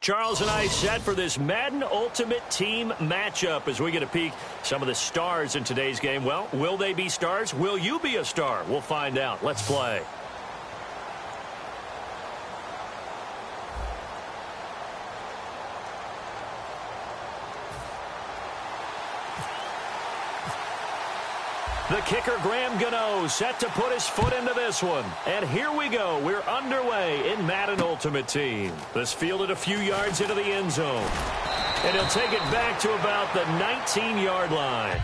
Charles and I set for this Madden Ultimate Team matchup as we get a peek some of the stars in today's game. Well, will they be stars? Will you be a star? We'll find out. Let's play. The kicker, Graham Gano, set to put his foot into this one. And here we go. We're underway in Madden Ultimate Team. This fielded a few yards into the end zone. And he'll take it back to about the 19-yard line.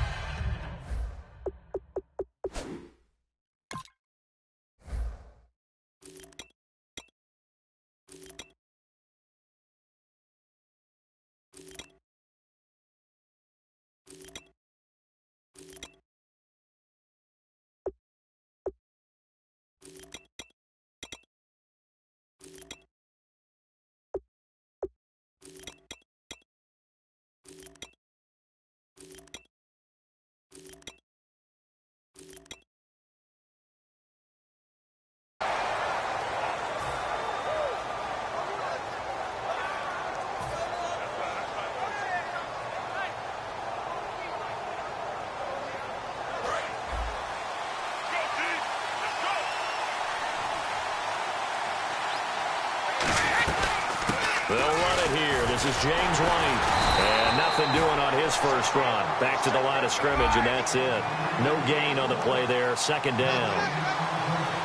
They'll run it here. This is James White. And nothing doing on his first run. Back to the line of scrimmage, and that's it. No gain on the play there. Second down.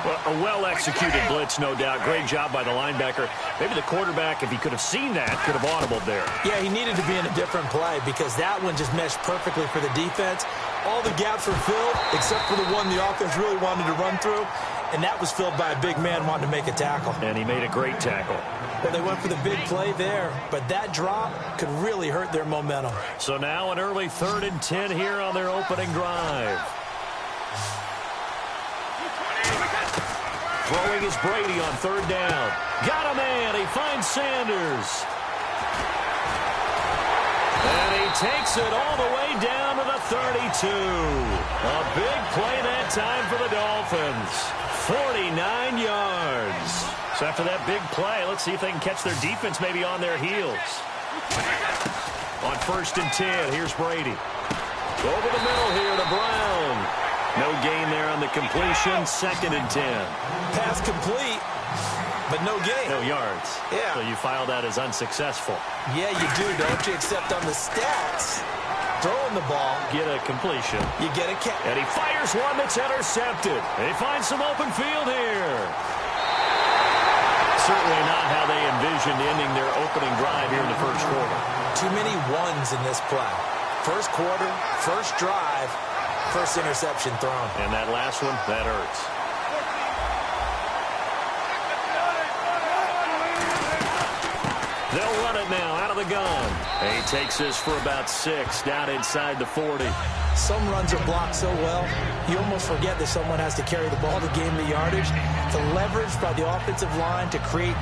Well, a well-executed blitz, no doubt. Great job by the linebacker. Maybe the quarterback, if he could have seen that, could have audibled there. Yeah, he needed to be in a different play because that one just meshed perfectly for the defense. All the gaps were filled except for the one the offense really wanted to run through, and that was filled by a big man wanting to make a tackle. And he made a great tackle. Well, they went for the big play there, but that drop could really hurt their momentum. So now an early 3rd and 10 here on their opening drive. Throwing is Brady on 3rd down. Got a man. He finds Sanders. And he takes it all the way down to the 32. A big play that time for the Dolphins. 49 yards. So after that big play, let's see if they can catch their defense maybe on their heels. On 1st and 10, here's Brady. Over the middle here to Brown. No gain there on the completion. 2nd and 10. Pass complete, but no gain. No yards. Yeah. So you file that as unsuccessful. Yeah, you do, don't you? Except on the stats, throwing the ball, get a completion. You get a catch. And he fires one that's intercepted. And he finds some open field here. Certainly not how they envisioned ending their opening drive here in the first quarter. Too many ones in this play. First quarter, first drive, first interception thrown. And that last one, that hurts. They'll run it now out of the gun. And he takes this for about 6 down inside the 40. Some runs are blocked so well, you almost forget that someone has to carry the ball to gain the yardage. The leverage by the offensive line to create.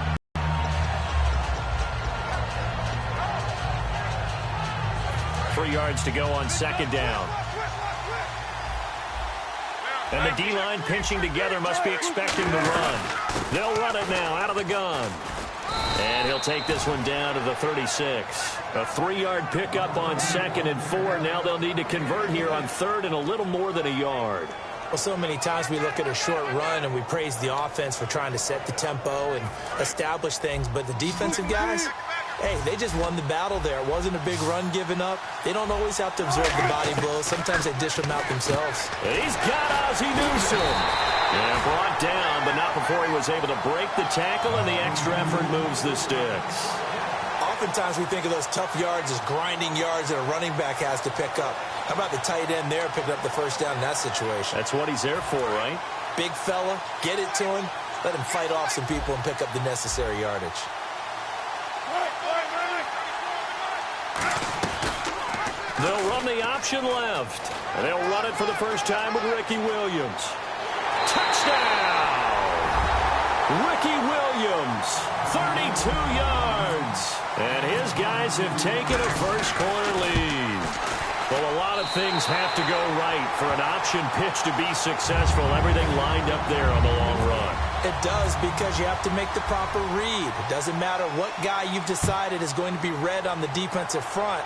3 yards to go on 2nd down. And the D-line pinching together must be expecting the run. They'll run it now out of the gun. And he'll take this one down to the 36. A 3-yard pickup on 2nd and 4. Now they'll need to convert here on 3rd and a little more than a yard. Well, so many times we look at a short run and we praise the offense for trying to set the tempo and establish things. But the defensive guys, hey, they just won the battle there. It wasn't a big run given up. They don't always have to absorb the body blows. Sometimes they dish them out themselves. And he's got Ozzie Newsome. And brought down, but not before he was able to break the tackle, and the extra effort moves the sticks. Oftentimes we think of those tough yards as grinding yards that a running back has to pick up. How about the tight end there picking up the first down in that situation? That's what he's there for, right? Big fella, get it to him, let him fight off some people and pick up the necessary yardage. They'll run the option left, and they'll run it for the first time with Ricky Williams. Touchdown! Ricky Williams, 32 yards. And his guys have taken a first quarter lead. Well, a lot of things have to go right for an option pitch to be successful. Everything lined up there on the long run. It does, because you have to make the proper read. It doesn't matter what guy you've decided is going to be read on the defensive front.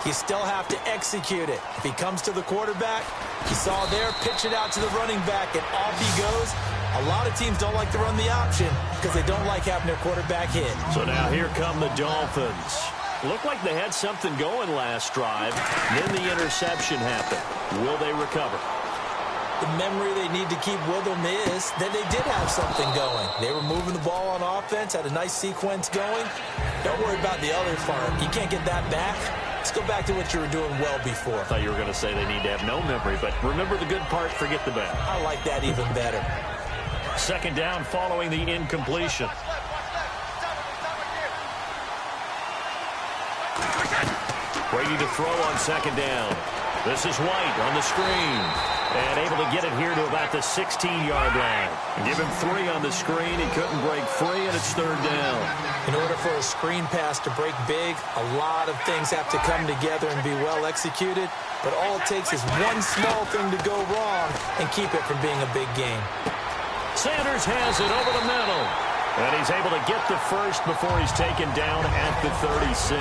You still have to execute it. If he comes to the quarterback, you saw there, pitch it out to the running back, and off he goes. A lot of teams don't like to run the option because they don't like having their quarterback hit. So now here come the Dolphins. Looked like they had something going last drive. Then the interception happened. Will they recover? The memory they need to keep with them is that they did have something going. They were moving the ball on offense, had a nice sequence going. Don't worry about the other part. You can't get that back. Let's go back to what you were doing well before. I thought you were going to say they need to have no memory, but remember the good part, forget the bad. I like that even better. Second down following the incompletion. Brady to throw on second down. This is White on the screen. And able to get it here to about the 16-yard line. Give him 3 on the screen. He couldn't break free, and it's third down. In order for a screen pass to break big, a lot of things have to come together and be well executed. But all it takes is one small thing to go wrong and keep it from being a big game. Sanders has it over the middle. And he's able to get the first before he's taken down at the 36.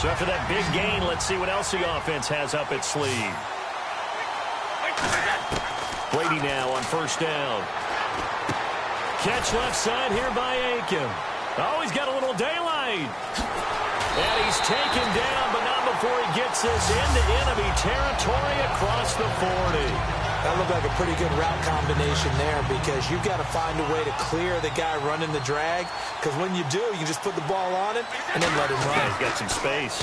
So after that big gain, let's see what else the offense has up its sleeve. Brady now on first down. Catch left side here by Aiken. Oh, he's got a little daylight. And he's taken down, but not before he gets this into enemy territory across the 40. That looked like a pretty good route combination there, because you've got to find a way to clear the guy running the drag, because when you do, you just put the ball on it and then let him run. Yeah, he's got some space.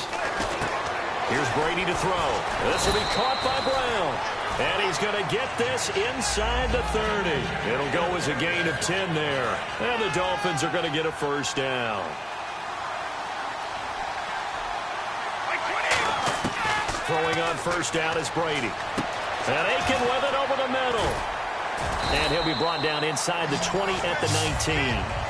Here's Brady to throw. This will be caught by Brown. And he's going to get this inside the 30. It'll go as a gain of 10 there. And the Dolphins are going to get a first down. Throwing on first down is Brady. And Aiken with it over the middle. And he'll be brought down inside the 20 at the 19.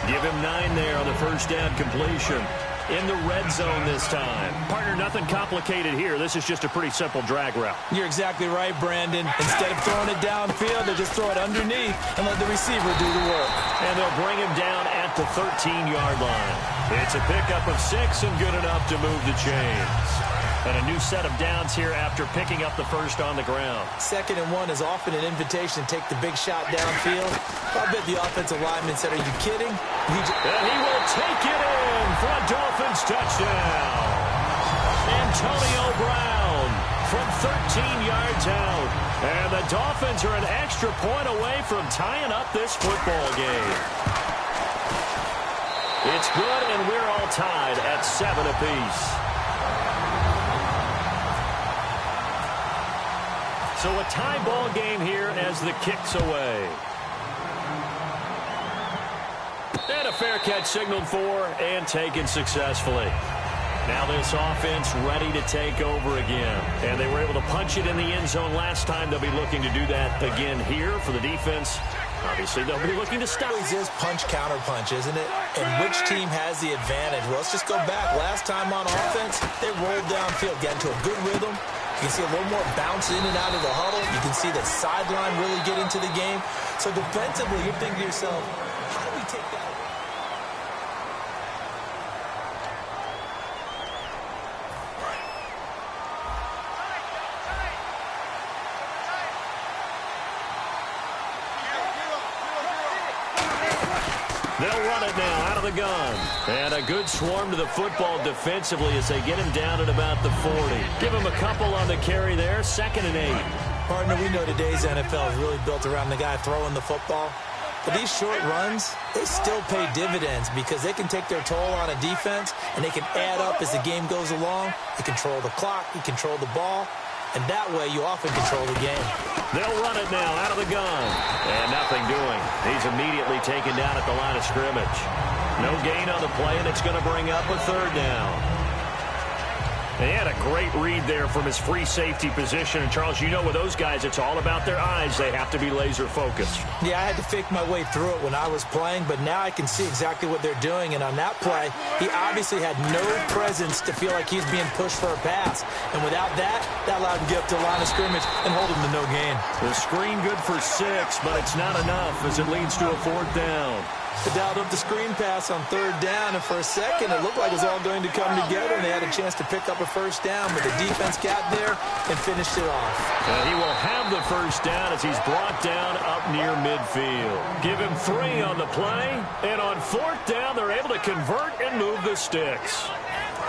Give him 9 there on the first down completion. In the red zone this time. Partner, nothing complicated here. This is just a pretty simple drag route. You're exactly right, Brandon. Instead of throwing it downfield, they just throw it underneath and let the receiver do the work. And they'll bring him down at the 13-yard line. It's a pickup of 6 and good enough to move the chains. And a new set of downs here after picking up the first on the ground. 2nd and 1 is often an invitation to take the big shot downfield. I bet the offensive lineman said, "Are you kidding?" And he will take it in for a Dolphins touchdown. Antonio Brown from 13 yards out. And the Dolphins are an extra point away from tying up this football game. It's good, and we're all tied at 7 apiece. So a tie ball game here as the kick's away. And a fair catch signaled for and taken successfully. Now this offense ready to take over again. And they were able to punch it in the end zone last time. They'll be looking to do that again here for the defense. Obviously, they'll be looking to stop. It is punch-counter-punch, isn't it? And which team has the advantage? Well, let's just go back. Last time on offense, they rolled downfield, got into a good rhythm. You can see a little more bounce in and out of the huddle. You can see the sideline really get into the game. So defensively, you're thinking to yourself, how do we take that away? They'll run it now out of the gun. And a good swarm to the football defensively as they get him down at about the 40. Give him a couple on the carry there. 2nd and 8. Partner, we know today's NFL is really built around the guy throwing the football. But these short runs, they still pay dividends because they can take their toll on a defense and they can add up as the game goes along. You control the clock, you control the ball, and that way you often control the game. They'll run it now out of the gun. And nothing doing. He's immediately taken down at the line of scrimmage. No gain on the play, and it's going to bring up a 3rd down. He had a great read there from his free safety position. And, Charles, you know with those guys, it's all about their eyes. They have to be laser-focused. Yeah, I had to fake my way through it when I was playing, but now I can see exactly what they're doing. And on that play, he obviously had no presence to feel like he's being pushed for a pass. And without that, that allowed him to get up to the line of scrimmage and hold him to no gain. The screen good for 6, but it's not enough as it leads to a 4th down. They dialed up the screen pass on 3rd down, and for a second, it looked like it was all going to come together, and they had a chance to pick up a 1st down, but the defense got there and finished it off. And he will have the 1st down as he's brought down up near midfield. Give him 3 on the play, and on 4th down, they're able to convert and move the sticks.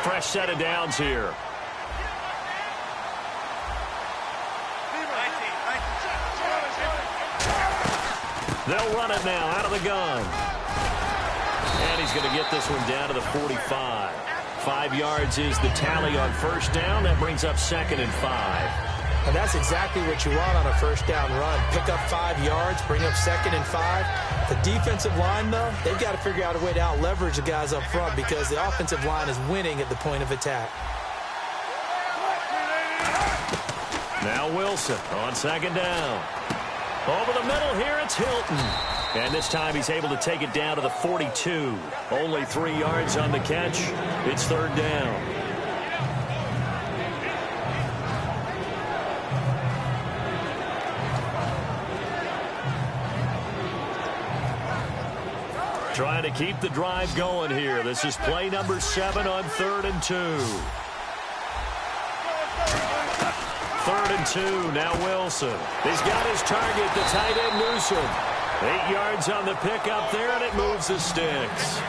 Fresh set of downs here. They'll run it now out of the gun. And he's going to get this one down to the 45. 5 yards is the tally on 1st down. That brings up 2nd and 5. And that's exactly what you want on a 1st down run. Pick up 5 yards, bring up 2nd and 5. The defensive line, though, they've got to figure out a way to out-leverage the guys up front because the offensive line is winning at the point of attack. Now Wilson on 2nd down. Over the middle here, it's Hilton. And this time he's able to take it down to the 42. Only 3 yards on the catch. It's 3rd down. Trying to keep the drive going here. This is play number 7 on 3rd and 2. 3rd and 2, now Wilson. He's got his target, the tight end Newsom. 8 yards on the pickup there, and it moves the sticks.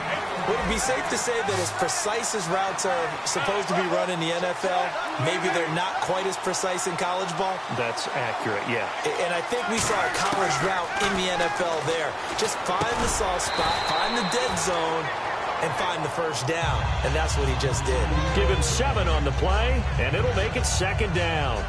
Would it be safe to say that as precise as routes are supposed to be run in the NFL, maybe they're not quite as precise in college ball? That's accurate, yeah. And I think we saw a college route in the NFL there. Just find the soft spot, find the dead zone, and find the 1st down. And that's what he just did. Give him 7 on the play, and it'll make it 2nd down.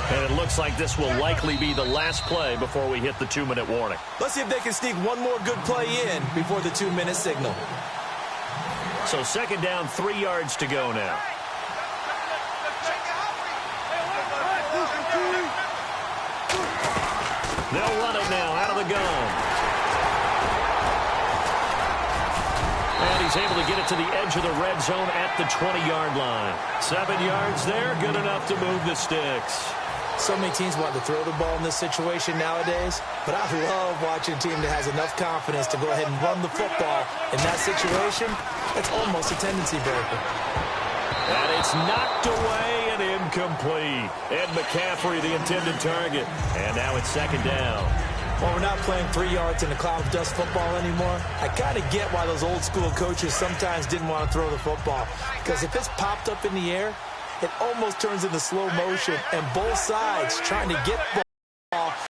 And it looks like this will likely be the last play before we hit the 2-minute warning. Let's see if they can sneak one more good play in before the 2-minute signal. So 2nd down, 3 yards to go now. They'll run it now out of the gun. And he's able to get it to the edge of the red zone at the 20-yard line. 7 yards there, good enough to move the sticks. So many teams want to throw the ball in this situation nowadays, but I love watching a team that has enough confidence to go ahead and run the football. In that situation, that's almost a tendency breaker. And it's knocked away and incomplete. Ed McCaffrey, the intended target. And now it's 2nd down. Well, we're not playing 3 yards in a cloud of dust football anymore. I kind of get why those old school coaches sometimes didn't want to throw the football. Because if it's popped up in the air, it almost turns into slow motion, and both sides trying to get